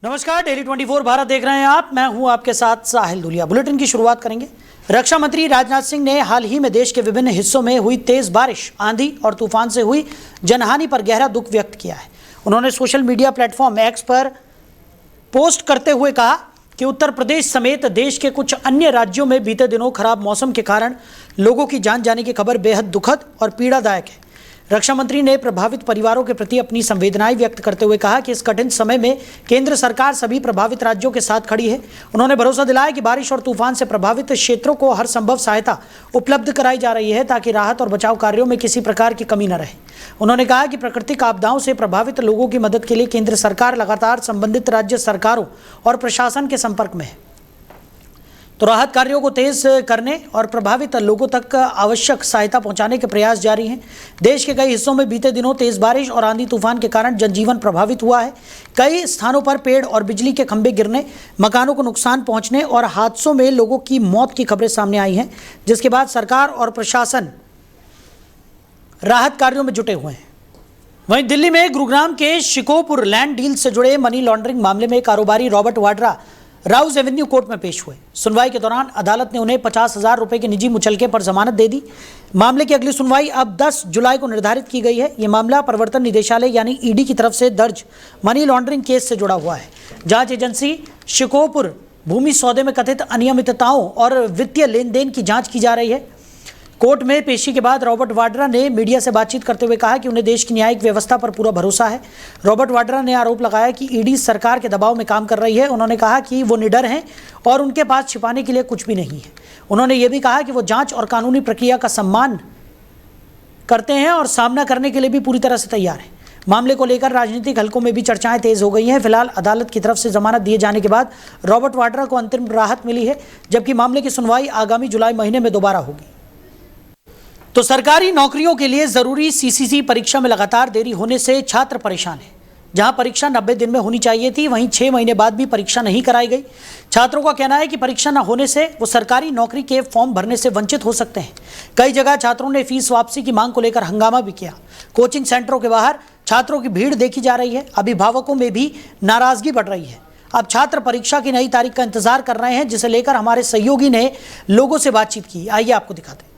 नमस्कार, डेली 24 भारत देख रहे हैं आप। मैं हूं आपके साथ साहिल दुलिया। बुलेटिन की शुरुआत करेंगे। रक्षा मंत्री राजनाथ सिंह ने हाल ही में देश के विभिन्न हिस्सों में हुई तेज बारिश, आंधी और तूफान से हुई जनहानि पर गहरा दुख व्यक्त किया है। उन्होंने सोशल मीडिया प्लेटफॉर्म एक्स पर पोस्ट करते हुए कहा कि उत्तर प्रदेश समेत देश के कुछ अन्य राज्यों में बीते दिनों खराब मौसम के कारण लोगों की जान जाने की खबर बेहद दुखद और पीड़ादायक है। रक्षा मंत्री ने प्रभावित परिवारों के प्रति अपनी संवेदनाएं व्यक्त करते हुए कहा कि इस कठिन समय में केंद्र सरकार सभी प्रभावित राज्यों के साथ खड़ी है। उन्होंने भरोसा दिलाया कि बारिश और तूफान से प्रभावित क्षेत्रों को हर संभव सहायता उपलब्ध कराई जा रही है ताकि राहत और बचाव कार्यों में किसी प्रकार की कमी न रहे। उन्होंने कहा कि प्राकृतिक आपदाओं से प्रभावित लोगों की मदद के लिए केंद्र सरकार लगातार संबंधित राज्य सरकारों और प्रशासन के संपर्क में है, तो राहत कार्यों को तेज करने और प्रभावित लोगों तक आवश्यक सहायता पहुंचाने के प्रयास जारी हैं। देश के कई हिस्सों में बीते दिनों तेज बारिश और आंधी तूफान के कारण जनजीवन प्रभावित हुआ है। कई स्थानों पर पेड़ और बिजली के खंभे गिरने, मकानों को नुकसान पहुंचने और हादसों में लोगों की मौत की खबरें सामने आई हैं, जिसके बाद सरकार और प्रशासन राहत कार्यों में जुटे हुए हैं। वहीं दिल्ली में गुरुग्राम के शिकोपुर लैंड डील से जुड़े मनी लॉन्ड्रिंग मामले में कारोबारी Robert Vadra Rouse Avenue court में पेश हुए। सुनवाई के दौरान अदालत ने उन्हें 50,000 रुपए के निजी मुचलके पर जमानत दे दी। मामले की अगली सुनवाई अब 10 जुलाई को निर्धारित की गई है। यह मामला प्रवर्तन निदेशालय यानी ईडी की तरफ से दर्ज मनी लॉन्ड्रिंग केस से जुड़ा हुआ है। जांच एजेंसी शिकोपुर भूमि सौदे में कथित अनियमितताओं और वित्तीय लेन देन की जांच की जा रही है। कोर्ट में पेशी के बाद रॉबर्ट वाड्रा ने मीडिया से बातचीत करते हुए कहा कि उन्हें देश की न्यायिक व्यवस्था पर पूरा भरोसा है। रॉबर्ट वाड्रा ने आरोप लगाया कि ईडी सरकार के दबाव में काम कर रही है। उन्होंने कहा कि वो निडर हैं और उनके पास छिपाने के लिए कुछ भी नहीं है। उन्होंने ये भी कहा कि वो जांच और कानूनी प्रक्रिया का सम्मान करते हैं और सामना करने के लिए भी पूरी तरह से तैयार हैं। मामले को लेकर राजनीतिक हलकों में भी चर्चाएं तेज हो गई हैं। फिलहाल अदालत की तरफ से जमानत दिए जाने के बाद रॉबर्ट वाड्रा को अंतरिम राहत मिली है, जबकि मामले की सुनवाई आगामी जुलाई महीने में दोबारा होगी। तो सरकारी नौकरियों के लिए जरूरी सीसीसी परीक्षा में लगातार देरी होने से छात्र परेशान हैं। जहां परीक्षा 90 दिन में होनी चाहिए थी, वहीं 6 महीने बाद भी परीक्षा नहीं कराई गई। छात्रों का कहना है कि परीक्षा न होने से वो सरकारी नौकरी के फॉर्म भरने से वंचित हो सकते हैं। कई जगह छात्रों ने फीस वापसी की मांग को लेकर हंगामा भी किया। कोचिंग सेंटरों के बाहर छात्रों की भीड़ देखी जा रही है। अभिभावकों में भी नाराजगी बढ़ रही है। अब छात्र परीक्षा की नई तारीख का इंतजार कर रहे हैं, जिसे लेकर हमारे सहयोगी ने लोगों से बातचीत की। आइए आपको दिखाते हैं।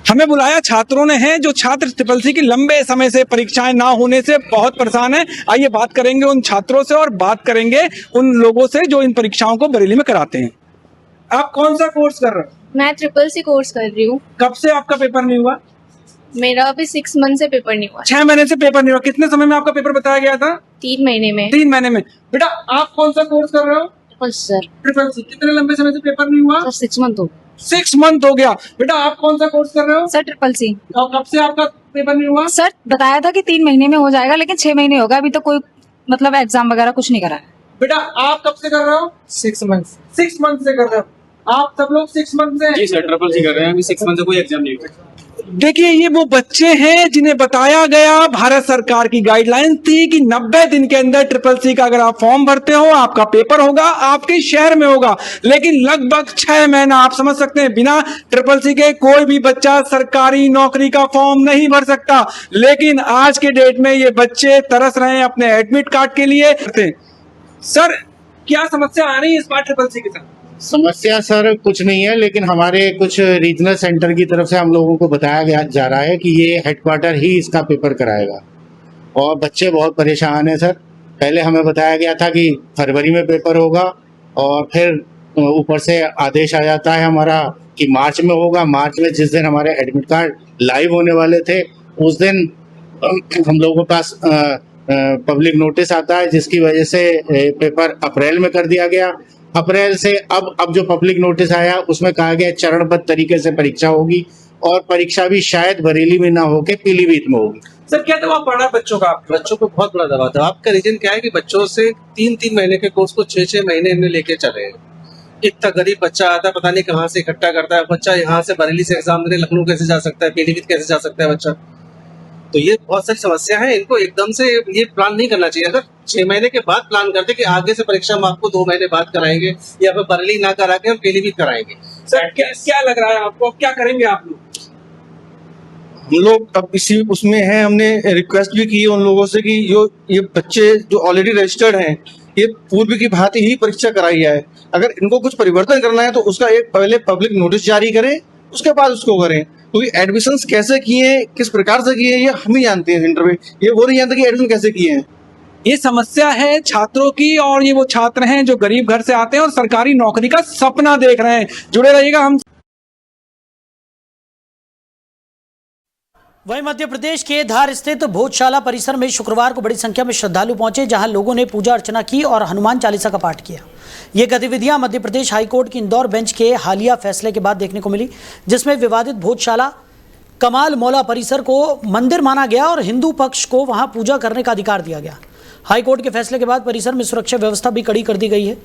हमें बुलाया छात्रों ने हैं जो छात्र ट्रिपल सी की लंबे समय से परीक्षाएं ना होने से बहुत परेशान हैं। आइए बात करेंगे उन छात्रों से और बात करेंगे उन लोगों से जो इन परीक्षाओं को बरेली में कराते हैं। आप कौन सा कोर्स कर रहे हो? मैं ट्रिपल सी कोर्स कर रही हूँ। कब से आपका पेपर नहीं हुआ? मेरा अभी 6 मंथ से पेपर नहीं हुआ। 6 महीने से पेपर नहीं हुआ। कितने समय में आपका पेपर बताया गया था? 3 महीने में। 3 महीने में। बेटा आप कौन सा कोर्स कर रहे हो? Triple C. कितने लंबे समय से पेपर नहीं हुआ? 6 मंथ हो 6 मंथ हो गया। बेटा आप कौन सा कोर्स कर रहे हो? Sir triple C. और कब से आपका पेपर नहीं हुआ? सर बताया था कि 3 महीने में हो जाएगा, लेकिन 6 महीने होगा। अभी तो कोई मतलब एग्जाम वगैरह कुछ नहीं करा है। बेटा आप कब से कर रहे हो? 6 मंथ 6 मंथ से कर रहे हो। आप सब लोग 6 मंथ से? जी सर, ट्रिपल सी कर रहे हैं। अभी 6 मंथ से कोई एग्जाम नहीं हुआ। देखिए ये वो बच्चे हैं जिन्हें बताया गया, भारत सरकार की गाइडलाइन थी कि 90 दिन के अंदर ट्रिपल सी का अगर आप फॉर्म भरते हो आपका पेपर होगा, आपके शहर में होगा। लेकिन लगभग 6 महीना आप समझ सकते हैं बिना ट्रिपल सी के कोई भी बच्चा सरकारी नौकरी का फॉर्म नहीं भर सकता। लेकिन आज के डेट में ये बच्चे तरस रहे हैं अपने एडमिट कार्ड के लिए। सर क्या समस्या आ रही है इस बार ट्रिपल सी के साथ? समस्या सर कुछ नहीं है, लेकिन हमारे कुछ रीजनल सेंटर की तरफ से हम लोगों को बताया गया जा रहा है कि ये हेडक्वार्टर ही इसका पेपर कराएगा और बच्चे बहुत परेशान हैं सर। पहले हमें बताया गया था कि फरवरी में पेपर होगा और फिर ऊपर से आदेश आ जाता है हमारा कि मार्च में होगा। मार्च में जिस दिन हमारे एडमिट कार्ड लाइव होने वाले थे उस दिन हम लोगों के पास पब्लिक नोटिस आता है, जिसकी वजह से पेपर अप्रैल में कर दिया गया। अप्रैल से अब जो पब्लिक नोटिस आया उसमें कहा गया चरणबद्ध तरीके से परीक्षा होगी और परीक्षा भी शायद बरेली में ना होके पीलीभीत में होगी। सर क्या दबाव पड़ रहा है बच्चों का? बच्चों को बहुत बड़ा दबाव था। आपका रीजन क्या है कि बच्चों से 3-3 महीने के कोर्स को 6-6 महीने इन्हें लेके चले। इतना गरीब बच्चा आता है, पता नहीं कहाँ से इकट्ठा करता है। बच्चा यहाँ से बरेली से एग्जाम देने लखनऊ कैसे जा सकता है, पीलीभीत कैसे जा सकता है बच्चा? तो ये बहुत सारी समस्या है। इनको एकदम से ये प्लान नहीं करना चाहिए। अगर 6 महीने के बाद प्लान करते कि आगे से परीक्षा हम आपको 2 महीने बाद कराएंगे या फिर बरेली ना करा के हम पीलीभीत कराएंगे। सर क्या लग रहा है आपको, क्या करेंगे आप लोग? हम लोग अब इसी उसमें हैं, हमने रिक्वेस्ट भी की है उन लोगों से कि ये बच्चे जो ऑलरेडी रजिस्टर्ड हैं, ये पूर्व की भांति ही परीक्षा कराई जाए। अगर इनको कुछ परिवर्तन करना है तो उसका एक पहले पब्लिक नोटिस जारी करें, उसके बाद उसको करें। क्योंकि एडमिशंस कैसे किए, किस प्रकार से किए, ये हम ही जानते हैं सेंटर में, ये वो नहीं जानते कि एडमिशन कैसे किए हैं। ये समस्या है छात्रों की, और ये वो छात्र हैं जो गरीब घर से आते हैं और सरकारी नौकरी का सपना देख रहे हैं। जुड़े रहिएगा हम। वहीं मध्य प्रदेश के धार स्थित भोजशाला परिसर में शुक्रवार को बड़ी संख्या में श्रद्धालु पहुंचे, जहां लोगों ने पूजा अर्चना की और हनुमान चालीसा का पाठ किया। ये गतिविधियां मध्य प्रदेश हाईकोर्ट की इंदौर बेंच के हालिया फैसले के बाद देखने को मिली, जिसमें विवादित भोजशाला कमाल मौला परिसर को मंदिर माना गया और हिंदू पक्ष को वहां पूजा करने का अधिकार दिया गया। हाईकोर्ट के फैसले के बाद परिसर में सुरक्षा व्यवस्था भी कड़ी कर दी गई है।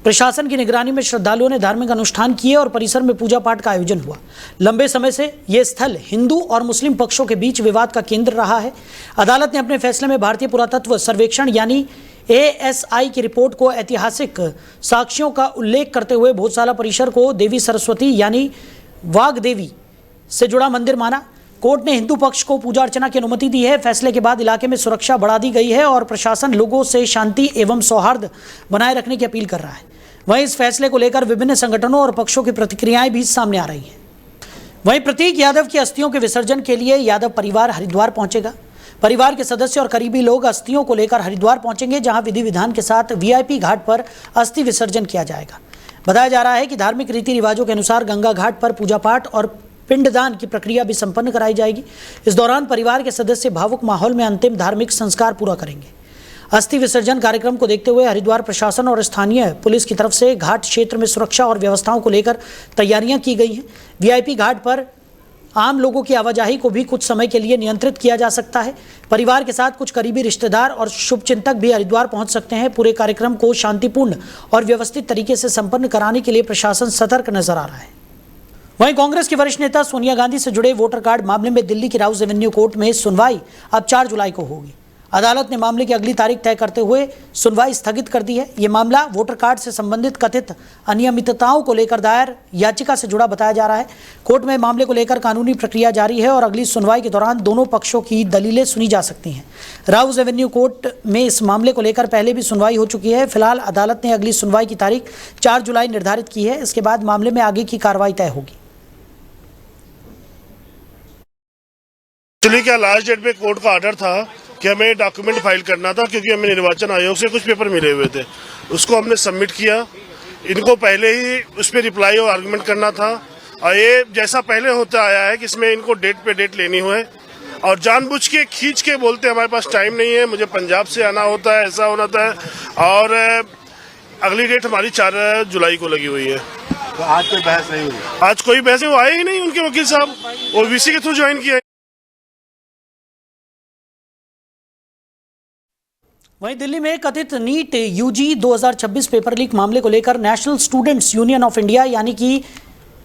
प्रशासन की निगरानी में श्रद्धालुओं ने धार्मिक अनुष्ठान किए और परिसर में पूजा पाठ का आयोजन हुआ। लंबे समय से यह स्थल हिंदू और मुस्लिम पक्षों के बीच विवाद का केंद्र रहा है। अदालत ने अपने फैसले में भारतीय पुरातत्व सर्वेक्षण यानी ASI की रिपोर्ट को ऐतिहासिक साक्ष्यों का उल्लेख करते हुए भोजशाला परिसर को देवी सरस्वती यानी वाग देवी से जुड़ा मंदिर माना। कोर्ट ने हिंदू पक्ष को पूजा अर्चना की अनुमति दी है। फैसले के बाद इलाके में सुरक्षा बढ़ा दी गई है और प्रशासन लोगों से शांति एवं सौहार्द बनाए रखने की अपील कर रहा है। वहीं इस फैसले को लेकर विभिन्न संगठनों और पक्षों की प्रतिक्रियाएं भी सामने आ रही हैं। वहीं प्रतीक यादव की अस्थियों के विसर्जन के लिए यादव परिवार हरिद्वार पहुंचेगा। परिवार के सदस्य और करीबी लोग अस्थियों को लेकर हरिद्वार पहुंचेंगे, जहां विधि विधान के साथ VIP घाट पर अस्थि विसर्जन किया जाएगा। बताया जा रहा है कि धार्मिक रीति रिवाजों के अनुसार गंगा घाट पर पूजा पाठ और पिंडदान की प्रक्रिया भी संपन्न कराई जाएगी। इस दौरान परिवार के सदस्य भावुक माहौल में अंतिम धार्मिक संस्कार पूरा करेंगे। अस्थि विसर्जन कार्यक्रम को देखते हुए हरिद्वार प्रशासन और स्थानीय पुलिस की तरफ से घाट क्षेत्र में सुरक्षा और व्यवस्थाओं को लेकर तैयारियां की गई हैं। VIP घाट पर आम लोगों की आवाजाही को भी कुछ समय के लिए नियंत्रित किया जा सकता है। परिवार के साथ कुछ करीबी रिश्तेदार और शुभचिंतक भी हरिद्वार पहुंच सकते हैं। पूरे कार्यक्रम को शांतिपूर्ण और व्यवस्थित तरीके से संपन्न कराने के लिए प्रशासन सतर्क नजर आ रहा है। वहीं कांग्रेस की वरिष्ठ नेता सोनिया गांधी से जुड़े वोटर कार्ड मामले में दिल्ली की राउज एवेन्यू कोर्ट में सुनवाई अब 4 जुलाई को होगी। अदालत ने मामले की अगली तारीख तय करते हुए सुनवाई स्थगित कर दी है। ये मामला वोटर कार्ड से संबंधित कथित अनियमितताओं को लेकर दायर याचिका से जुड़ा बताया जा रहा है। कोर्ट में मामले को लेकर कानूनी प्रक्रिया जारी है और अगली सुनवाई के दौरान दोनों पक्षों की दलीलें सुनी जा सकती हैं। राउज एवेन्यू कोर्ट में इस मामले को लेकर पहले भी सुनवाई हो चुकी है। फिलहाल अदालत ने अगली सुनवाई की तारीख 4 जुलाई निर्धारित की है। इसके बाद मामले में आगे की कार्रवाई तय होगी। एक्चुअली क्या लास्ट डेट पे कोर्ट का ऑर्डर था कि हमें डॉक्यूमेंट फाइल करना था, क्योंकि हमें निर्वाचन आयोग से कुछ पेपर मिले हुए थे, उसको हमने सबमिट किया। इनको पहले ही उस पर रिप्लाई और आर्गुमेंट करना था, और ये जैसा पहले होता आया है कि इसमें इनको डेट पे डेट लेनी हो, और जानबूझ के खींच के बोलते हमारे पास टाइम नहीं है, मुझे पंजाब से आना होता है, ऐसा होना था। और अगली डेट हमारी 4 जुलाई को लगी हुई है। तो आज कोई बहस नहीं हुई? आज कोई बहस नहीं, वो आए ही नहीं उनके वकील साहब, OBC के थ्रू ज्वाइन किया। वहीं दिल्ली में कथित नीट UG 2026 पेपर लीक मामले को लेकर national students union of India यानी कि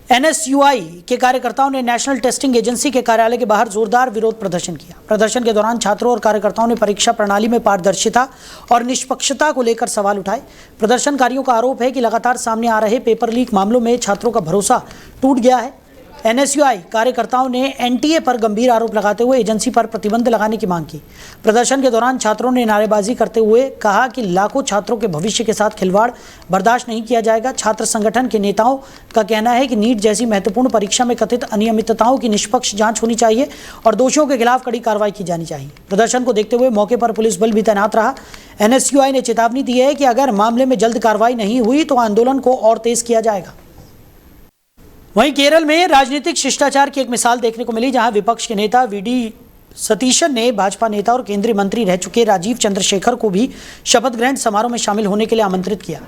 NSUI के कार्यकर्ताओं ने नेशनल टेस्टिंग एजेंसी के कार्यालय के बाहर जोरदार विरोध प्रदर्शन किया। प्रदर्शन के दौरान छात्रों और कार्यकर्ताओं ने परीक्षा प्रणाली में पारदर्शिता और निष्पक्षता को लेकर सवाल उठाए। प्रदर्शनकारियों का आरोप है कि लगातार सामने आ रहे पेपर लीक मामलों में छात्रों का भरोसा टूट गया है। NSUI कार्यकर्ताओं ने NTA पर गंभीर आरोप लगाते हुए एजेंसी पर प्रतिबंध लगाने की मांग की। प्रदर्शन के दौरान छात्रों ने नारेबाजी करते हुए कहा कि लाखों छात्रों के भविष्य के साथ खिलवाड़ बर्दाश्त नहीं किया जाएगा। छात्र संगठन के नेताओं का कहना है कि नीट जैसी महत्वपूर्ण परीक्षा में कथित अनियमितताओं की निष्पक्ष जांच होनी चाहिए और दोषियों के खिलाफ कड़ी कार्रवाई की जानी चाहिए। प्रदर्शन को देखते हुए मौके पर पुलिस बल भी तैनात रहा। NSUI ने चेतावनी दी है कि अगर मामले में जल्द कार्रवाई नहीं हुई तो आंदोलन को और तेज किया जाएगा। वहीं केरल में राजनीतिक शिष्टाचार की एक मिसाल देखने को मिली, जहां विपक्ष के नेता VD सतीशन ने भाजपा नेता और केंद्रीय मंत्री रह चुके राजीव चंद्रशेखर को भी शपथ ग्रहण समारोह में शामिल होने के लिए आमंत्रित किया।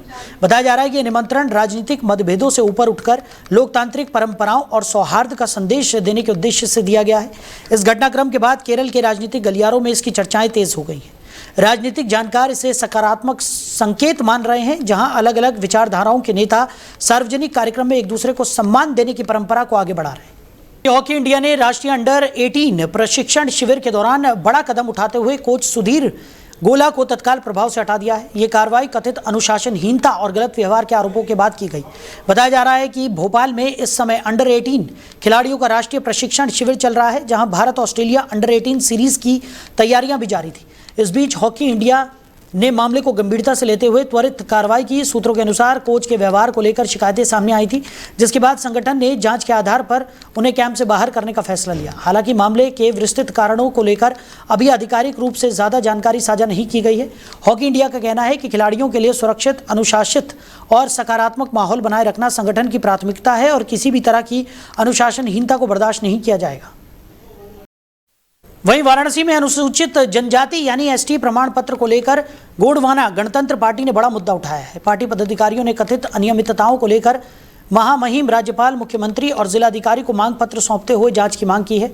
बताया जा रहा है कि यह निमंत्रण राजनीतिक मतभेदों से ऊपर उठकर लोकतांत्रिक परंपराओं और सौहार्द का संदेश देने के उद्देश्य से दिया गया है। इस घटनाक्रम के बाद केरल के राजनीतिक गलियारों में इसकी चर्चाएं तेज हो गई हैं। राजनीतिक जानकार इसे सकारात्मक संकेत मान रहे हैं, जहां अलग अलग विचारधाराओं के नेता सार्वजनिक कार्यक्रम में एक दूसरे को सम्मान देने की परंपरा को आगे बढ़ा रहे हैं। हॉकी इंडिया ने राष्ट्रीय अंडर 18 प्रशिक्षण शिविर के दौरान बड़ा कदम उठाते हुए कोच सुधीर गोला को तत्काल प्रभाव से हटा दिया है। ये कार्रवाई कथित अनुशासनहीनता और गलत व्यवहार के आरोपों के बाद की गई। बताया जा रहा है कि भोपाल में इस समय अंडर 18 खिलाड़ियों का राष्ट्रीय प्रशिक्षण शिविर चल रहा है, जहां भारत ऑस्ट्रेलिया अंडर 18 सीरीज की तैयारियां भी जारी थी। इस बीच हॉकी इंडिया ने मामले को गंभीरता से लेते हुए त्वरित कार्रवाई की। सूत्रों के अनुसार कोच के व्यवहार को लेकर शिकायतें सामने आई थी, जिसके बाद संगठन ने जांच के आधार पर उन्हें कैंप से बाहर करने का फैसला लिया। हालांकि मामले के विस्तृत कारणों को लेकर अभी आधिकारिक रूप से ज्यादा जानकारी साझा नहीं की गई है। हॉकी इंडिया का कहना है कि खिलाड़ियों के लिए सुरक्षित, अनुशासित और सकारात्मक माहौल बनाए रखना संगठन की प्राथमिकता है और किसी भी तरह की अनुशासनहीनता को बर्दाश्त नहीं किया जाएगा। वहीं वाराणसी में अनुसूचित जनजाति यानी एसटी प्रमाण पत्र को लेकर गोंडवाना गणतंत्र पार्टी ने बड़ा मुद्दा उठाया है। पार्टी पदाधिकारियों ने कथित अनियमितताओं को लेकर महामहिम राज्यपाल, मुख्यमंत्री और जिलाधिकारी को मांग पत्र सौंपते हुए जांच की मांग की है।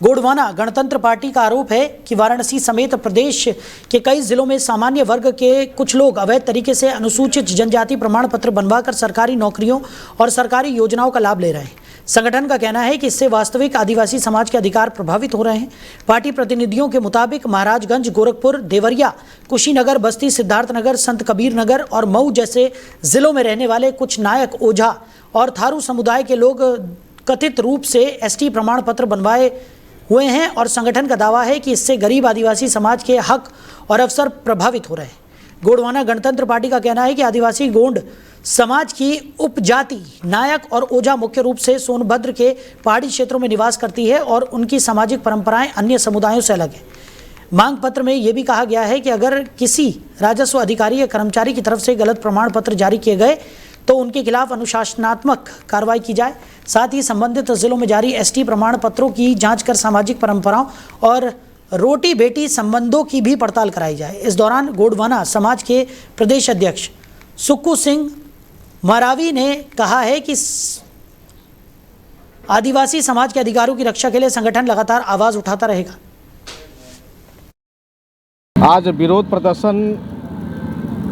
गोंडवाना गणतंत्र पार्टी का आरोप है कि वाराणसी समेत प्रदेश के कई जिलों में सामान्य वर्ग के कुछ लोग अवैध तरीके से अनुसूचित जनजाति प्रमाण पत्र बनवाकर सरकारी नौकरियों और सरकारी योजनाओं का लाभ ले रहे हैं। संगठन का कहना है कि इससे वास्तविक आदिवासी समाज के अधिकार प्रभावित हो रहे हैं। पार्टी प्रतिनिधियों के मुताबिक महाराजगंज, गोरखपुर, देवरिया, कुशीनगर, बस्ती, सिद्धार्थनगर, संत कबीर नगर और मऊ जैसे जिलों में रहने वाले कुछ नायक, ओझा और थारू समुदाय के लोग कथित रूप से एसटी प्रमाण पत्र बनवाए हुए हैं और संगठन का दावा है कि इससे गरीब आदिवासी समाज के हक और अवसर प्रभावित हो रहे हैं। गोंडवाना गणतंत्र पार्टी का कहना है कि आदिवासी गोंड समाज की उपजाति नायक और ओझा मुख्य रूप से सोनभद्र के पहाड़ी क्षेत्रों में निवास करती है और उनकी सामाजिक परंपराएं अन्य समुदायों से अलग है। मांग पत्र में यह भी कहा गया है कि अगर किसी राजस्व अधिकारी या कर्मचारी की तरफ से गलत प्रमाण पत्र जारी किए गए तो उनके खिलाफ अनुशासनात्मक कार्रवाई की जाए। साथ ही संबंधित जिलों में जारी एसटी प्रमाण पत्रों की जांच कर सामाजिक परंपराओं और रोटी बेटी संबंधों की भी पड़ताल कराई जाए। इस दौरान गोंडवाना समाज के प्रदेश अध्यक्ष सुक्कू सिंह मरावी ने कहा है कि आदिवासी समाज के अधिकारों की रक्षा के लिए संगठन लगातार आवाज उठाता रहेगा। आज विरोध प्रदर्शन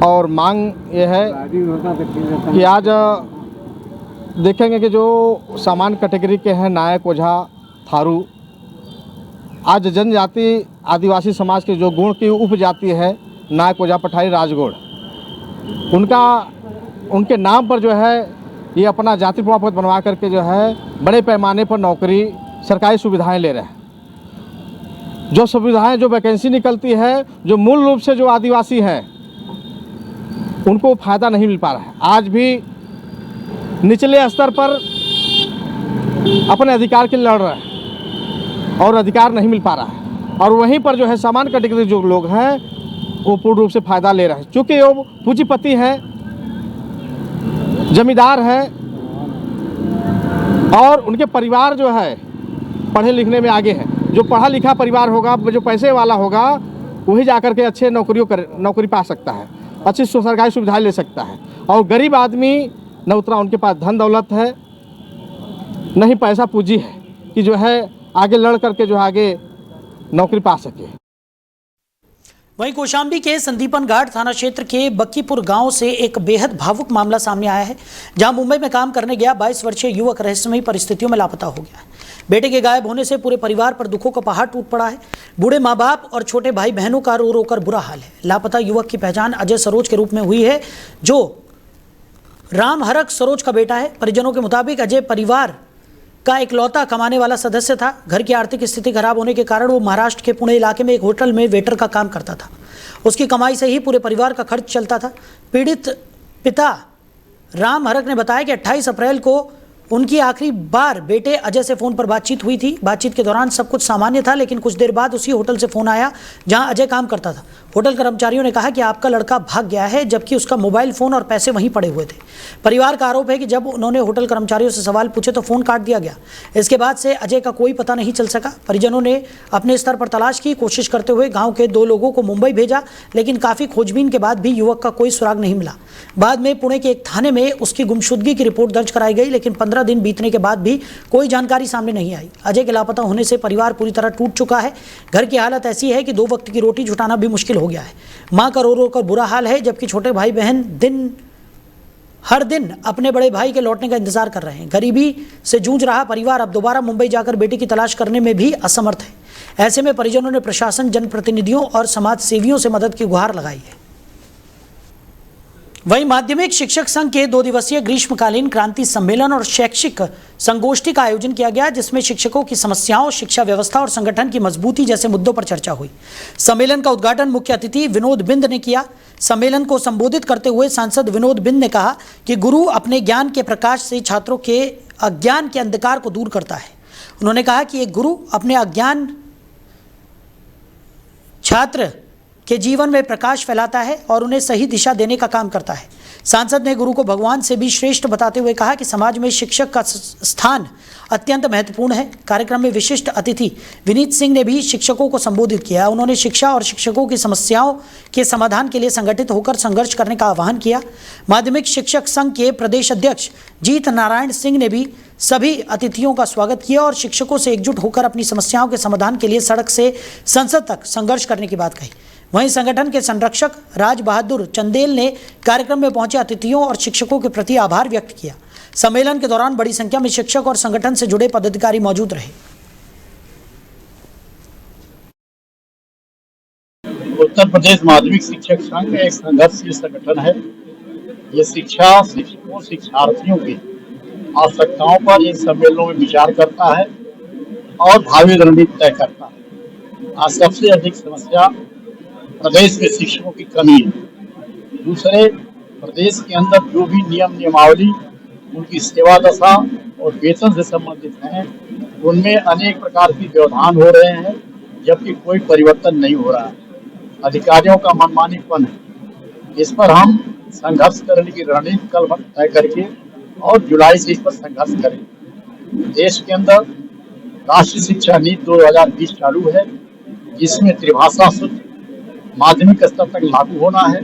और मांग ये है कि आज देखेंगे कि जो सामान्य कैटेगरी के हैं नायक, ओझा, थारू, आज जनजाति आदिवासी समाज के जो गुण की उपजाति है नायक, ओझा, पठारी, राजगोड़, उनके नाम पर जो है ये अपना जाति प्रमाण पत्र बनवा करके जो है बड़े पैमाने पर नौकरी, सरकारी सुविधाएं ले रहे हैं। जो सुविधाएं, जो वैकेंसी निकलती है, जो मूल रूप से जो आदिवासी हैं उनको फ़ायदा नहीं मिल पा रहा है। आज भी निचले स्तर पर अपने अधिकार के लिए लड़ रहे हैं और अधिकार नहीं मिल पा रहा है, और वहीं पर जो है सामान्य कैटेगरी जो लोग हैं वो पूर्ण रूप से फ़ायदा ले रहे हैं। चूँकि वो पूंजीपति हैं, जमींदार है और उनके परिवार जो है पढ़े लिखने में आगे है। जो पढ़ा लिखा परिवार होगा, जो पैसे वाला होगा, वही जाकर के अच्छे नौकरी पा सकता है, अच्छी सरकारी सुविधाएं ले सकता है। और गरीब आदमी न उतना उनके पास धन दौलत है, नहीं पैसा पूंजी है कि जो है आगे लड़ करके जो आगे नौकरी पा सके। वहीं कौशाम्बी के संदीपन घाट थाना क्षेत्र के बक्कीपुर गांव से एक बेहद भावुक मामला सामने आया है, जहां मुंबई में काम करने गया 22 वर्षीय युवक रहस्यमयी परिस्थितियों में लापता हो गया है। बेटे के गायब होने से पूरे परिवार पर दुखों का पहाड़ टूट पड़ा है। बूढ़े माँ बाप और छोटे भाई बहनों का रो रो कर बुरा हाल है। लापता युवक की पहचान अजय सरोज के रूप में हुई है, जो राम हरक सरोज का बेटा है। परिजनों के मुताबिक अजय परिवार का इकलौता कमाने वाला सदस्य था। घर की आर्थिक स्थिति खराब होने के कारण वो महाराष्ट्र के पुणे इलाके में एक होटल में वेटर का काम करता था। उसकी कमाई से ही पूरे परिवार का खर्च चलता था। पीड़ित पिता राम हरक ने बताया कि 28 अप्रैल को उनकी आखिरी बार बेटे अजय से फ़ोन पर बातचीत हुई थी। बातचीत के दौरान सब कुछ सामान्य था, लेकिन कुछ देर बाद उसी होटल से फ़ोन आया जहां अजय काम करता था। होटल कर्मचारियों ने कहा कि आपका लड़का भाग गया है, जबकि उसका मोबाइल फ़ोन और पैसे वहीं पड़े हुए थे। परिवार का आरोप है कि जब उन्होंने होटल कर्मचारियों से सवाल पूछे तो फ़ोन काट दिया गया। इसके बाद से अजय का कोई पता नहीं चल सका। परिजनों ने अपने स्तर पर तलाश की, कोशिश करते हुए गाँव के 2 लोगों को मुंबई भेजा, लेकिन काफ़ी खोजबीन के बाद भी युवक का कोई सुराग नहीं मिला। बाद में पुणे के एक थाने में उसकी गुमशुदगी की रिपोर्ट दर्ज कराई गई, लेकिन 15 दिन बीतने के बाद भी कोई जानकारी सामने नहीं आई। अजय के लापता होने से परिवार पूरी तरह टूट चुका है। घर की हालत ऐसी है कि 2 वक्त की रोटी जुटाना भी मुश्किल हो गया है। मां का रो रो कर बुरा हाल है, जबकि छोटे भाई बहन हर दिन अपने बड़े भाई के लौटने का इंतजार कर रहे हैं। गरीबी से जूझ रहा परिवार अब दोबारा मुंबई जाकर बेटे की तलाश करने में भी असमर्थ है। ऐसे में परिजनों ने प्रशासन, जनप्रतिनिधियों और समाज सेवियों से मदद की गुहार लगाई है। वहीं माध्यमिक शिक्षक संघ के 2 दिवसीय ग्रीष्मकालीन क्रांति सम्मेलन और शैक्षिक संगोष्ठी का आयोजन किया गया, जिसमें शिक्षकों की समस्याओं, शिक्षा व्यवस्था और संगठन की मजबूती जैसे मुद्दों पर चर्चा हुई। सम्मेलन का उद्घाटन मुख्य अतिथि विनोद बिंद ने किया। सम्मेलन को संबोधित करते हुए सांसद विनोद बिंद ने कहा कि गुरु अपने ज्ञान के प्रकाश से छात्रों के अज्ञान के अंधकार को दूर करता है। उन्होंने कहा कि एक गुरु अपने अज्ञान छात्र के जीवन में प्रकाश फैलाता है और उन्हें सही दिशा देने का काम करता है। सांसद ने गुरु को भगवान से भी श्रेष्ठ बताते हुए कहा कि समाज में शिक्षक का स्थान अत्यंत महत्वपूर्ण है। कार्यक्रम में विशिष्ट अतिथि विनीत सिंह ने भी शिक्षकों को संबोधित किया। उन्होंने शिक्षा और शिक्षकों की समस्याओं के समाधान के लिए संगठित होकर संघर्ष करने का आह्वान किया। माध्यमिक शिक्षक संघ के प्रदेश अध्यक्ष जीत नारायण सिंह ने भी सभी अतिथियों का स्वागत किया और शिक्षकों से एकजुट होकर अपनी समस्याओं के समाधान के लिए सड़क से संसद तक संघर्ष करने की बात कही। वहीं संगठन के संरक्षक राज बहादुर चंदेल ने कार्यक्रम में पहुंचे अतिथियों और शिक्षकों के प्रति आभार व्यक्त किया। सम्मेलन के दौरान बड़ी संख्या में शिक्षक और संगठन से जुड़े पदाधिकारी मौजूद रहे। उत्तर प्रदेश माध्यमिक शिक्षक संघ एक संघर्षशील संगठन है। ये शिक्षा, शिक्षकों, शिक्षार्थियों की आवश्यकताओं पर इन सम्मेलनों में विचार करता है और भावी रणनीति तय करता है। आज सबसे अधिक समस्या प्रदेश में शिक्षकों की कमी है। दूसरे, प्रदेश के अंदर जो भी नियमावली, उनकी सेवा दशा और वेतन से संबंधित हैं, उनमें अनेक प्रकार की व्यवधान हो रहे हैं, जबकि कोई परिवर्तन नहीं हो रहा है। अधिकारियों का मनमानीपन है। इस पर हम संघर्ष करने की रणनीति कल तय करके और जुलाई से इस पर संघर्ष करें। देश के अंदर राष्ट्रीय शिक्षा नीति 2020 चालू है, जिसमें त्रिभाषा सूत्र माध्यमिक स्तर तक लागू होना है,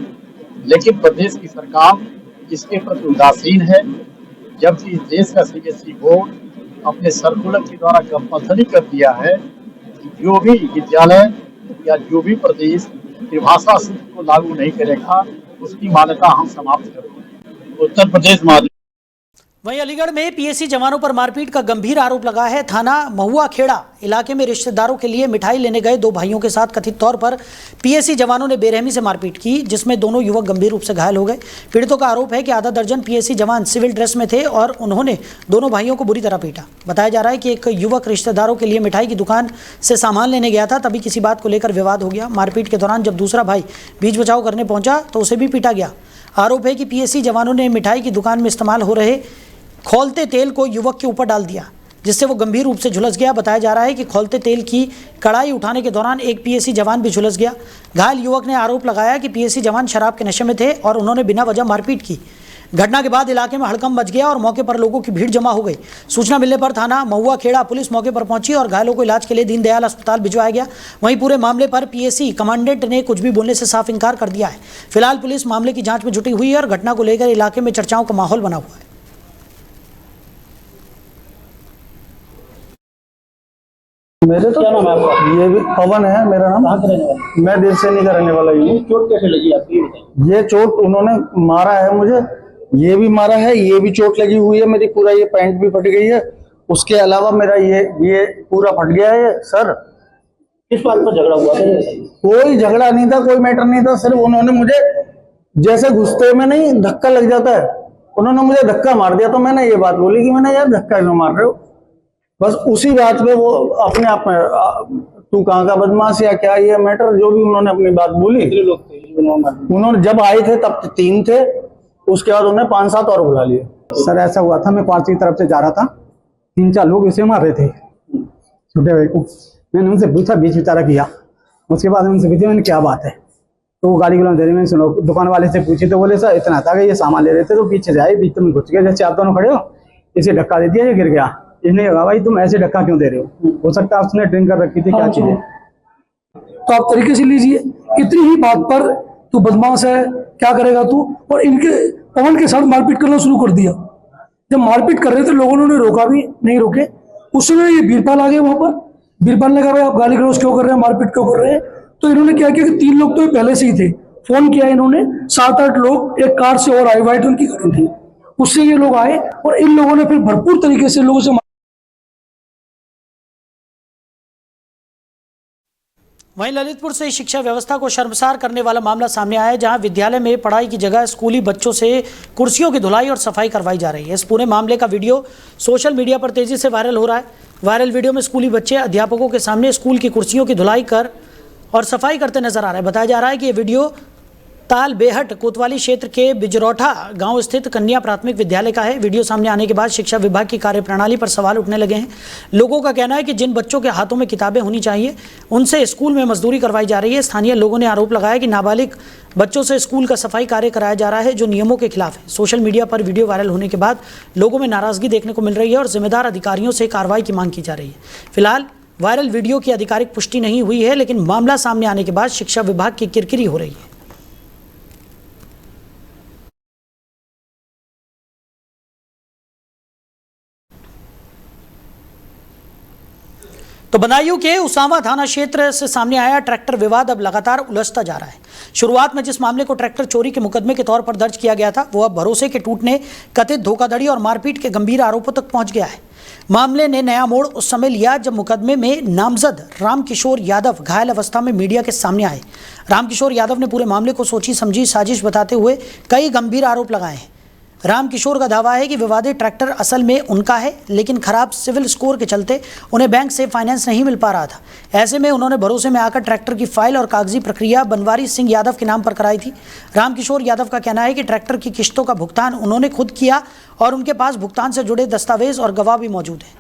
लेकिन प्रदेश की सरकार इसके प्रति उदासीन है। जबकि देश का सीबीएसई बोर्ड अपने सर्कुलर के द्वारा कंपल्सरी कर दिया है कि जो भी विद्यालय या जो भी प्रदेश त्रिभाषा सूत्र को लागू नहीं करेगा, उसकी मान्यता हम समाप्त करेंगे। उत्तर प्रदेश माध्यमिक। वहीं अलीगढ़ में पीएसी जवानों पर मारपीट का गंभीर आरोप लगा है। थाना महुआ खेड़ा इलाके में रिश्तेदारों के लिए मिठाई लेने गए 2 भाइयों के साथ कथित तौर पर पीएसी जवानों ने बेरहमी से मारपीट की, जिसमें दोनों युवक गंभीर रूप से घायल हो गए। पीड़ितों का आरोप है कि आधा दर्जन पीएसी जवान सिविल ड्रेस में थे और उन्होंने दोनों भाइयों को बुरी तरह पीटा। बताया जा रहा है कि एक युवक रिश्तेदारों के लिए मिठाई की दुकान से सामान लेने गया था, तभी किसी बात को लेकर विवाद हो गया। मारपीट के दौरान जब दूसरा भाई बीच बचाव करने पहुंचा तो उसे भी पीटा गया। आरोप है कि पीएसी जवानों ने मिठाई की दुकान में इस्तेमाल हो रहे खौलते तेल को युवक के ऊपर डाल दिया, जिससे वो गंभीर रूप से झुलस गया। बताया जा रहा है कि खौलते तेल की कढ़ाई उठाने के दौरान एक पीएसी जवान भी झुलस गया। घायल युवक ने आरोप लगाया कि पीएसी जवान शराब के नशे में थे और उन्होंने बिना वजह मारपीट की। घटना के बाद इलाके में हड़कंप मच गया और मौके पर लोगों की भीड़ जमा हो गई। सूचना मिलने पर थाना महुआ खेड़ा पुलिस मौके पर पहुंची और घायलों को इलाज के लिए दीनदयाल अस्पताल भिजवाया गया। वहीं पूरे मामले पर पीएसी कमांडेंट ने कुछ भी बोलने से साफ इनकार कर दिया है। फिलहाल पुलिस मामले की जांच में जुटी हुई है और घटना को लेकर इलाके में चर्चाओं का माहौल बना हुआ है। मेरे तो क्या नाम है आपका? ये भी पवन है मेरा नाम। कहाँ का रहने वाला? मैं देवसैनी का रहने वाला हूँ। चोट कैसे लगी आपकी? ये चोट उन्होंने मारा है मुझे, ये भी मारा है, ये भी चोट लगी हुई है। मेरी पूरा ये पैंट भी फट गई है, उसके अलावा मेरा ये पूरा फट गया है सर। किस बात पर झगड़ा हुआ? कोई झगड़ा नहीं था, कोई मैटर नहीं था। सिर्फ उन्होंने मुझे जैसे गुस्से में नहीं धक्का लग जाता है, उन्होंने मुझे धक्का मार दिया। तो मैंने ये बात बोली कि मैंने यार धक्का क्यों मार रहे हो, बस उसी बात पे वो अपने आप में तू कहाँ का बदमाश या क्या, ये मैटर जो भी उन्होंने अपनी बात बोली। उन्होंने जब आए थे तब 3 थे, उसके बाद उन्होंने 5-7 और बुला लिए। सर ऐसा हुआ था, मैं पार्टी की तरफ से जा रहा था, 3-4 लोग इसे मार रहे थे छोटे भाई को। मैंने उनसे पूछा, बीच विचारा किया, उसके बाद उनसे पूछा मैंने क्या बात है, तो वो गाली गुलाम दे रही। मैंने सुनो दुकान वाले से पूछी तो बोले सर इतना था कि ये सामान ले रहे थे तो पीछे जाए, बीच में घुस गए, जैसे आप दोनों खड़े हो इसे धक्का दे दिया, ये गिर गया। इसने कहा भाई तुम ऐसे धक्का क्यों दे रहे हो सकता है उसने ड्रिंक कर रखी थी, क्या चीजें। तो आप तरीके से लीजिए, इतनी ही बात पर तू बदमाश है, क्या करेगा तू, और इनके पवन के साथ मारपीट करना शुरू कर दिया। जब मारपीट कर रहे थे लोगों ने रोका भी नहीं, रोके। उस समय ये बीरपाल आ गए वहां पर, बीरपाल ने कहा भाई आप गाली गलौज क्यों कर रहे हैं, मारपीट क्यों कर रहे हैं। तो इन्होंने क्या किया कि 3 लोग तो पहले से ही थे, फोन किया इन्होंने, 7-8 लोग एक कार से और आए, व्हाइट रंग की गाड़ी थी, उससे ये लोग आए और इन लोगों ने फिर भरपूर तरीके से लोगों से वहीं ललितपुर से शिक्षा व्यवस्था को शर्मसार करने वाला मामला सामने आया है, जहां विद्यालय में पढ़ाई की जगह स्कूली बच्चों से कुर्सियों की धुलाई और सफाई करवाई जा रही है। इस पूरे मामले का वीडियो सोशल मीडिया पर तेजी से वायरल हो रहा है। वायरल वीडियो में स्कूली बच्चे अध्यापकों के सामने स्कूल की कुर्सियों की धुलाई कर और सफाई करते नजर आ रहे हैं। बताया जा रहा है कि ये वीडियो ताल बेहट कोतवाली क्षेत्र के बिजरौठा गांव स्थित कन्या प्राथमिक विद्यालय का है। वीडियो सामने आने के बाद शिक्षा विभाग की कार्यप्रणाली पर सवाल उठने लगे हैं। लोगों का कहना है कि जिन बच्चों के हाथों में किताबें होनी चाहिए उनसे स्कूल में मजदूरी करवाई जा रही है। स्थानीय लोगों ने आरोप लगाया कि नाबालिग बच्चों से स्कूल का सफाई कार्य कराया जा रहा है, जो नियमों के खिलाफ है। सोशल मीडिया पर वीडियो वायरल होने के बाद लोगों में नाराजगी देखने को मिल रही है और जिम्मेदार अधिकारियों से कार्रवाई की मांग की जा रही है। फिलहाल वायरल वीडियो की आधिकारिक पुष्टि नहीं हुई है, लेकिन मामला सामने आने के बाद शिक्षा विभाग की किरकिरी हो रही है। तो बदायूं के उसामा थाना क्षेत्र से सामने आया ट्रैक्टर विवाद अब लगातार उलझता जा रहा है। शुरुआत में जिस मामले को ट्रैक्टर चोरी के मुकदमे के तौर पर दर्ज किया गया था, वो अब भरोसे के टूटने, कथित धोखाधड़ी और मारपीट के गंभीर आरोपों तक पहुंच गया है। मामले ने नया मोड़ उस समय लिया जब मुकदमे में नामजद रामकिशोर यादव घायल अवस्था में मीडिया के सामने आए। रामकिशोर यादव ने पूरे मामले को सोची समझी साजिश बताते हुए कई गंभीर आरोप लगाए हैं। रामकिशोर का दावा है कि विवादित ट्रैक्टर असल में उनका है, लेकिन खराब सिविल स्कोर के चलते उन्हें बैंक से फाइनेंस नहीं मिल पा रहा था। ऐसे में उन्होंने भरोसे में आकर ट्रैक्टर की फाइल और कागजी प्रक्रिया बनवारी सिंह यादव के नाम पर कराई थी। रामकिशोर यादव का कहना है कि ट्रैक्टर की किश्तों का भुगतान उन्होंने खुद किया और उनके पास भुगतान से जुड़े दस्तावेज और गवाह भी मौजूद हैं।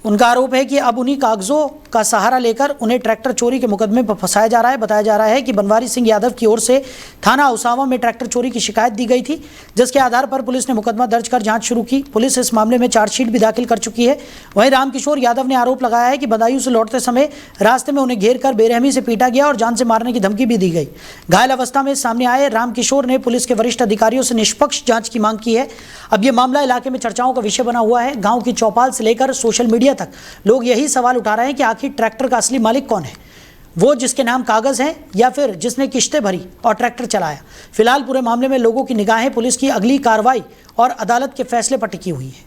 उनका आरोप है कि अब उन्हीं कागजों का सहारा लेकर उन्हें ट्रैक्टर चोरी के मुकदमे पर फंसाया जा रहा है। बताया जा रहा है कि बनवारी सिंह यादव की ओर से थाना उसावा में ट्रैक्टर चोरी की शिकायत दी गई थी, जिसके आधार पर पुलिस ने मुकदमा दर्ज कर जांच शुरू की। पुलिस इस मामले में चार्जशीट भी दाखिल कर चुकी है। वहीं रामकिशोर यादव ने आरोप लगाया है कि बदायूं से लौटते समय रास्ते में उन्हें घेर कर बेरहमी से पीटा गया और जान से मारने की धमकी भी दी गई। घायल अवस्था में सामने आए रामकिशोर ने पुलिस के वरिष्ठ अधिकारियों से निष्पक्ष जाँच की मांग की है। अब यह मामला इलाके में चर्चाओं का विषय बना हुआ है। गाँव की चौपाल से लेकर सोशल मीडिया तक लोग यही सवाल उठा रहे हैं कि आखिर ट्रैक्टर का असली मालिक कौन है, वो जिसके नाम कागज हैं या फिर जिसने किश्तें भरी और ट्रैक्टर चलाया। फिलहाल पूरे मामले में लोगों की निगाहें पुलिस की अगली कार्रवाई और अदालत के फैसले पर टिकी हुई है।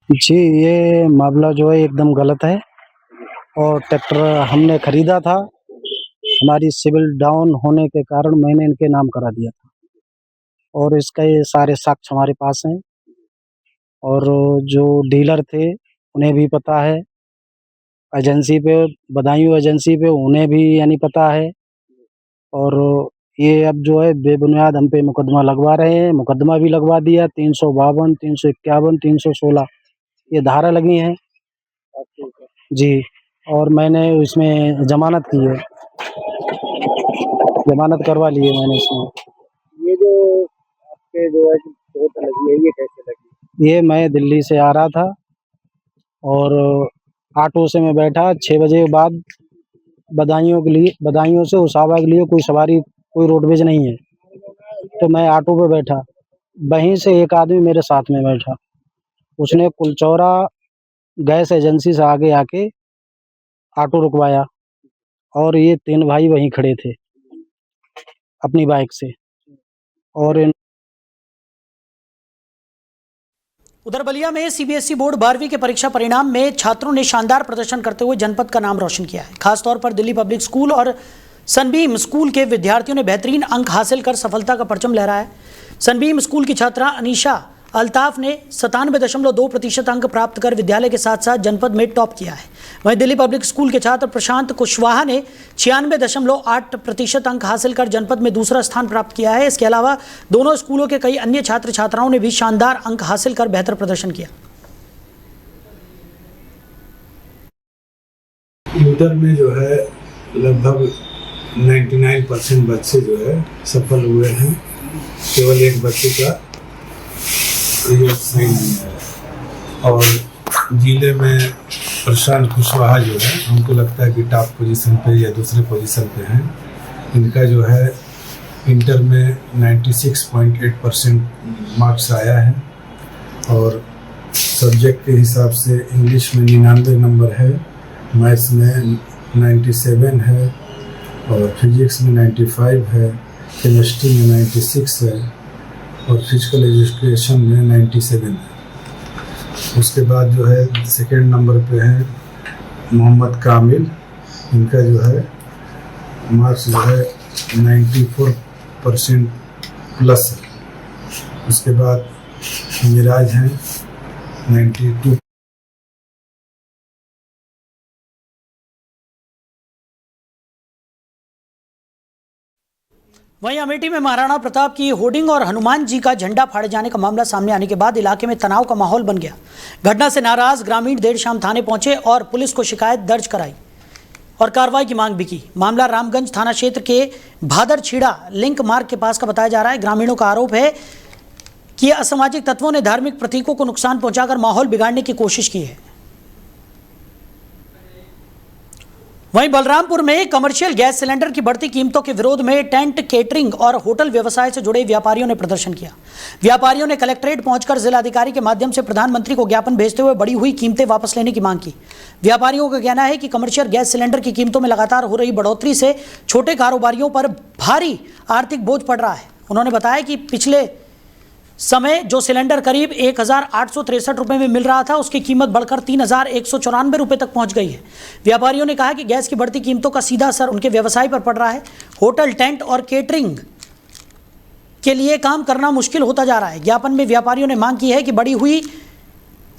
जी, ये मामला जो है एकदम गलत है और ट्रैक्टर हमने खरीदा था, हमारी सिविल डाउन होने के कारण मैंने इनके नाम करा दिया था और इसके सारे साक्ष्य हमारे पास हैं और जो डीलर थे उन्हें भी पता है, एजेंसी पे बदायूं एजेंसी पे उन्हें भी यानी पता है और ये अब जो है बेबुनियाद हम पे मुकदमा लगवा रहे हैं। मुकदमा भी लगवा दिया 352, 351, 316 ये धारा लगी हैं जी। और मैंने इसमें जमानत की है, जमानत करवा ली है मैंने इसमें। ये जो आपके जो है चोट लगी है, ये कैसे लगी? ये मैं दिल्ली से आ रहा था और ऑटो से मैं बैठा 6 बजे के बाद बदायूं से उसावा के लिए कोई सवारी, कोई रोडवेज नहीं है, तो मैं ऑटो पे बैठा। वहीं से एक आदमी मेरे साथ में बैठा, उसने कुलचौरा गैस एजेंसी से आगे आके ऑटो रुकवाया और ये 3 भाई वहीं खड़े थे अपनी बाइक से। और उधर बलिया में सीबीएसई बोर्ड 12वीं के परीक्षा परिणाम में छात्रों ने शानदार प्रदर्शन करते हुए जनपद का नाम रोशन किया है। खासतौर पर दिल्ली पब्लिक स्कूल और सनबीम स्कूल के विद्यार्थियों ने बेहतरीन अंक हासिल कर सफलता का परचम लहराया है। सनबीम स्कूल की छात्रा अनीशा अल्ताफ ने 97.2% अंक प्राप्त कर विद्यालय के साथ साथ जनपद में टॉप किया है। वहीं दिल्ली पब्लिक स्कूल के छात्र प्रशांत कुशवाहा ने 96.8% अंक हासिल कर जनपद में दूसरा स्थान प्राप्त किया है। इसके अलावा दोनों स्कूलों के कई अन्य छात्र छात्राओं ने भी शानदार अंक हासिल कर बेहतर प्रदर्शन किया। इंटर में जो है लगभग 99% बच्चे जो है सफल हुए हैं। केवल एक बच्चे का रिजल्ट सही नहीं है और जिले में प्रशांत कुशवाहा जो है हमको लगता है कि टॉप पोजीशन पे या दूसरे पोजीशन पे हैं। इनका जो है इंटर में 96.8% मार्क्स आया है और सब्जेक्ट के हिसाब से इंग्लिश में 99 नंबर है, मैथ्स में 97 है और फिजिक्स में 95 है, केमिस्ट्री में 96 है और फिजिकल एजुकेशन में 97 है। उसके बाद जो है सेकेंड नंबर पे है मोहम्मद कामिल, इनका जो है मार्क्स जो है 94% प्लस है। उसके बाद मिराज हैं 92। वहीं अमेठी में महाराणा प्रताप की होर्डिंग और हनुमान जी का झंडा फाड़े जाने का मामला सामने आने के बाद इलाके में तनाव का माहौल बन गया। घटना से नाराज ग्रामीण देर शाम थाने पहुंचे और पुलिस को शिकायत दर्ज कराई और कार्रवाई की मांग भी की। मामला रामगंज थाना क्षेत्र के भादरछीड़ा लिंक मार्ग के पास का बताया जा रहा है। ग्रामीणों का आरोप है कि असामाजिक तत्वों ने धार्मिक प्रतीकों को नुकसान पहुंचाकर माहौल बिगाड़ने की कोशिश की है। वहीं बलरामपुर में कमर्शियल गैस सिलेंडर की बढ़ती कीमतों के विरोध में टेंट, केटरिंग और होटल व्यवसाय से जुड़े व्यापारियों ने प्रदर्शन किया। व्यापारियों ने कलेक्ट्रेट पहुंचकर जिलाधिकारी के माध्यम से प्रधानमंत्री को ज्ञापन भेजते हुए बढ़ी हुई कीमतें वापस लेने की मांग की। व्यापारियों का कहना है कि कमर्शियल गैस सिलेंडर की कीमतों में लगातार हो रही बढ़ोतरी से छोटे कारोबारियों पर भारी आर्थिक बोझ पड़ रहा है। उन्होंने बताया कि पिछले समय जो सिलेंडर करीब 1863 रुपये में मिल रहा था, उसकी कीमत बढ़कर 3194 रुपये तक पहुंच गई है। व्यापारियों ने कहा कि गैस की बढ़ती कीमतों का सीधा असर उनके व्यवसाय पर पड़ रहा है। होटल, टेंट और केटरिंग के लिए काम करना मुश्किल होता जा रहा है। ज्ञापन में व्यापारियों ने मांग की है कि बढ़ी हुई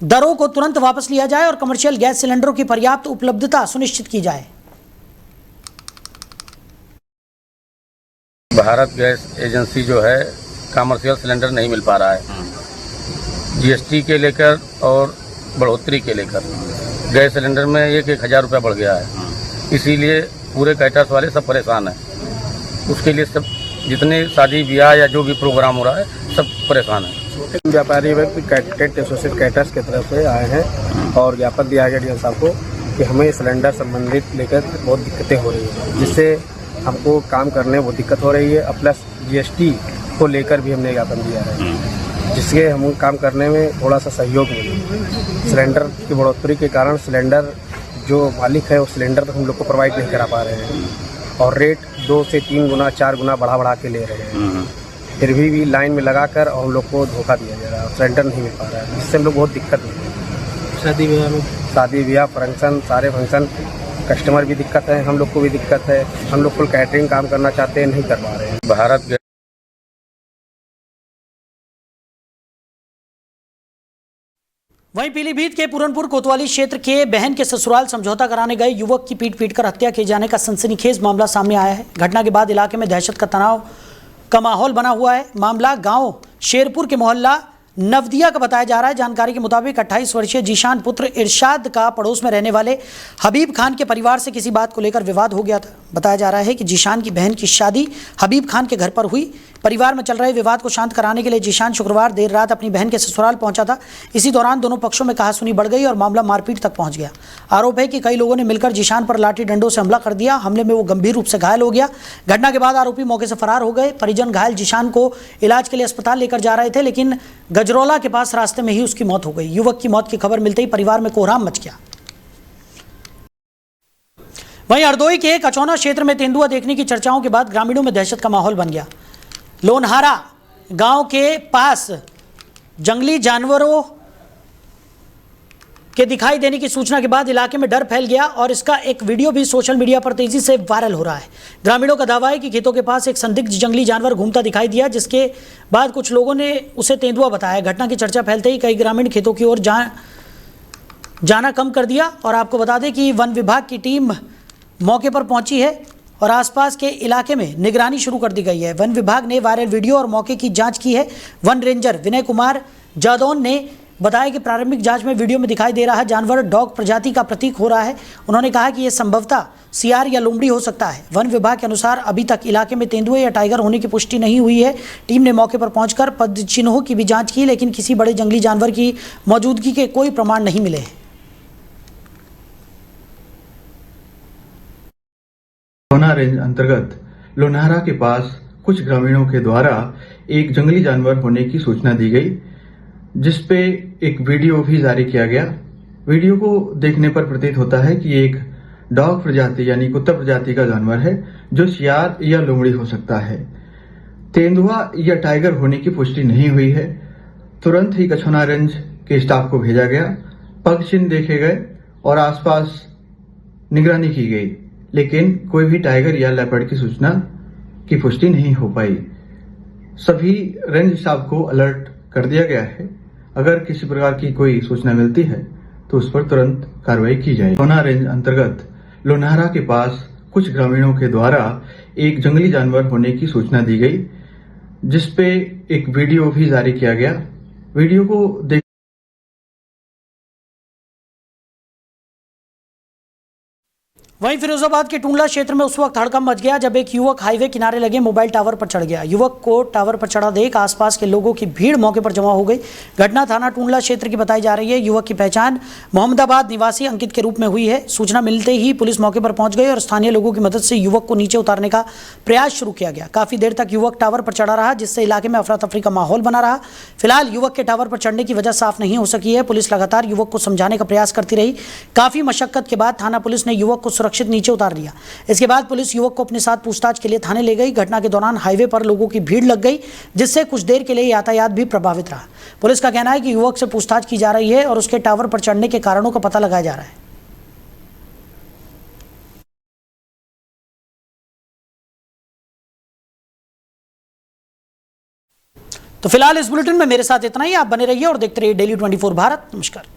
दरों को तुरंत वापस लिया जाए और कमर्शियल गैस सिलेंडरों की पर्याप्त उपलब्धता सुनिश्चित की जाए। भारत गैस एजेंसी जो है कमर्शियल सिलेंडर नहीं मिल पा रहा है। जीएसटी के लेकर और बढ़ोतरी के लेकर गैस सिलेंडर में 1,000 रुपया बढ़ गया है। इसीलिए पूरे कैटर्स वाले सब परेशान हैं। उसके लिए सब जितने शादी ब्याह या जो भी प्रोग्राम हो रहा है सब परेशान हैं। व्यापारी कैट एसोसिएट कैटर्स की तरफ से आए हैं और ज्ञापन दिया गया डीएम साहब को कि हमें सिलेंडर संबंधित लेकर बहुत दिक्कतें हो रही है, जिससे हमको काम करने में बहुत दिक्कत हो रही है। और प्लस जीएसटी को लेकर भी हमने ज्ञापन दिया है, जिससे हम काम करने में थोड़ा सा सहयोग मिले। सिलेंडर की बढ़ोतरी के कारण सिलेंडर जो मालिक है वो सिलेंडर तो हम लोग को प्रोवाइड नहीं करा पा रहे हैं और रेट 2 से 3 गुना 4 गुना बढ़ा के ले रहे हैं। फिर भी लाइन में लगाकर और हम लोग को धोखा दिया जा रहा है, सिलेंडर नहीं मिल पा रहा है, जिससे हम लोग बहुत दिक्कत है। शादी ब्याह फंक्शन, सारे फंक्शन कस्टमर भी दिक्कत है, हम लोग को भी दिक्कत है। हम लोग को कैटरिंग काम करना चाहते हैं, नहीं कर पा रहे हैं। भारत वहीं पीलीभीत के पूरनपुर कोतवाली क्षेत्र के बहन के ससुराल समझौता कराने गए युवक की पीट-पीटकर हत्या किए जाने का सनसनीखेज मामला सामने आया है। घटना के बाद इलाके में दहशत का तनाव का माहौल बना हुआ है। मामला गांव शेरपुर के मोहल्ला नवदिया का बताया जा रहा है। जानकारी के मुताबिक 28 वर्षीय जीशान पुत्र इरशाद का पड़ोस में रहने वाले हबीब खान के परिवार से किसी बात को लेकर विवाद हो गया था। बताया जा रहा है कि जीशान की बहन की शादी हबीब खान के घर पर हुई। परिवार में चल रहे विवाद को शांत कराने के लिए जीशान शुक्रवार देर रात अपनी बहन के ससुराल पहुंचा था। इसी दौरान दोनों पक्षों में कहासुनी बढ़ गई और मामला मारपीट तक पहुंच गया। आरोप है कि कई लोगों ने मिलकर जीशान पर लाठी डंडों से हमला कर दिया। हमले में वो गंभीर रूप से घायल हो गया। घटना के बाद आरोपी मौके से फरार हो गए। परिजन घायल जीशान को इलाज के लिए अस्पताल लेकर जा रहे थे, लेकिन गजरौला के पास रास्ते में ही उसकी मौत हो गई। युवक की मौत की खबर मिलते ही परिवार में कोहराम मच गया। वहीं हरदोई के कचौना क्षेत्र में तेंदुआ देखने की चर्चाओं के बाद ग्रामीणों में दहशत का माहौल बन गया। लोनहारा गांव के पास जंगली जानवरों के दिखाई देने की सूचना के बाद इलाके में डर फैल गया और इसका एक वीडियो भी सोशल मीडिया पर तेजी से वायरल हो रहा है। ग्रामीणों का दावा है कि खेतों के पास एक संदिग्ध जंगली जानवर घूमता दिखाई दिया, जिसके बाद कुछ लोगों ने उसे तेंदुआ बताया। घटना की चर्चा फैलते ही कई ग्रामीण खेतों की ओर जाना कम कर दिया। और आपको बता दें कि वन विभाग की टीम मौके पर पहुंची है और आसपास के इलाके में निगरानी शुरू कर दी गई है। वन विभाग ने वायरल वीडियो और मौके की जांच की है। वन रेंजर विनय कुमार जादौन ने बताया कि प्रारंभिक जांच में वीडियो में दिखाई दे रहा जानवर डॉग प्रजाति का प्रतीक हो रहा है। उन्होंने कहा कि यह संभवतः सियार या लोमड़ी हो सकता है। वन विभाग के अनुसार अभी तक इलाके में तेंदुए या टाइगर होने की पुष्टि नहीं हुई है। टीम ने मौके पर पहुंचकर पद चिन्हों की भी जांच की, लेकिन किसी बड़े जंगली जानवर की मौजूदगी के कोई प्रमाण नहीं मिले हैं। कचौना रेंज अंतर्गत लोनारा के पास कुछ ग्रामीणों के द्वारा एक जंगली जानवर होने की सूचना दी गई, जिसपे एक वीडियो भी जारी किया गया। वीडियो को देखने पर प्रतीत होता है कि एक डॉग प्रजाति यानी कुत्ता प्रजाति का जानवर है, जो सियार या लोमड़ी हो सकता है। तेंदुआ या टाइगर होने की पुष्टि नहीं हुई है। तुरंत ही कचौना रेंज के स्टाफ को भेजा गया, पग चिन्ह देखे गए और आसपास निगरानी की गई, लेकिन कोई भी टाइगर या लेपर्ड की सूचना की पुष्टि नहीं हो पाई। सभी रेंज स्टाफ को अलर्ट कर दिया गया है। अगर किसी प्रकार की कोई सूचना मिलती है तो उस पर तुरंत कार्रवाई की जाए। लोना रेंज अंतर्गत लोनारा के पास कुछ ग्रामीणों के द्वारा एक जंगली जानवर होने की सूचना दी गई, जिसपे एक वीडियो भी जारी किया गया। वीडियो को देख वहीं फिरोजाबाद के टूंडला क्षेत्र में उस वक्त हड़कंप मच गया जब एक युवक हाईवे किनारे लगे मोबाइल टावर पर चढ़ गया। युवक को टावर पर चढ़ा देख आसपास के लोगों की भीड़ मौके पर जमा हो गई। घटना थाना टूंडला क्षेत्र की बताई जा रही है। युवक की पहचान मोहम्मदाबाद निवासी अंकित के रूप में हुई है। सूचना मिलते ही पुलिस मौके पर पहुंच गई और स्थानीय लोगों की मदद से युवक को नीचे उतारने का प्रयास शुरू किया गया। काफी देर तक युवक टावर पर चढ़ा रहा, जिससे इलाके में अफरा तफरी का माहौल बना रहा। फिलहाल युवक के टावर पर चढ़ने की वजह साफ नहीं हो सकी है। पुलिस लगातार युवक को समझाने का प्रयास करती रही। काफी मशक्कत के बाद थाना पुलिस ने युवक को सुरक्षित नीचे उतार दिया। इसके बाद पुलिस युवक को अपने साथ पूछताछ के लिए थाने ले गई। घटना के दौरान हाईवे पर लोगों की भीड़ लग गई, जिससे कुछ देर के लिए यातायात भी प्रभावित रहा। पुलिस का कहना है कि युवक से पूछताछ की जा रही है और उसके टावर पर चढ़ने के कारणों का पता लगाया जा रहा है। तो फिलहाल इस बुलेटिन में मेरे साथ इतना ही। आप बने रहिए और देखते रहिए डेली 24 भारत। नमस्कार।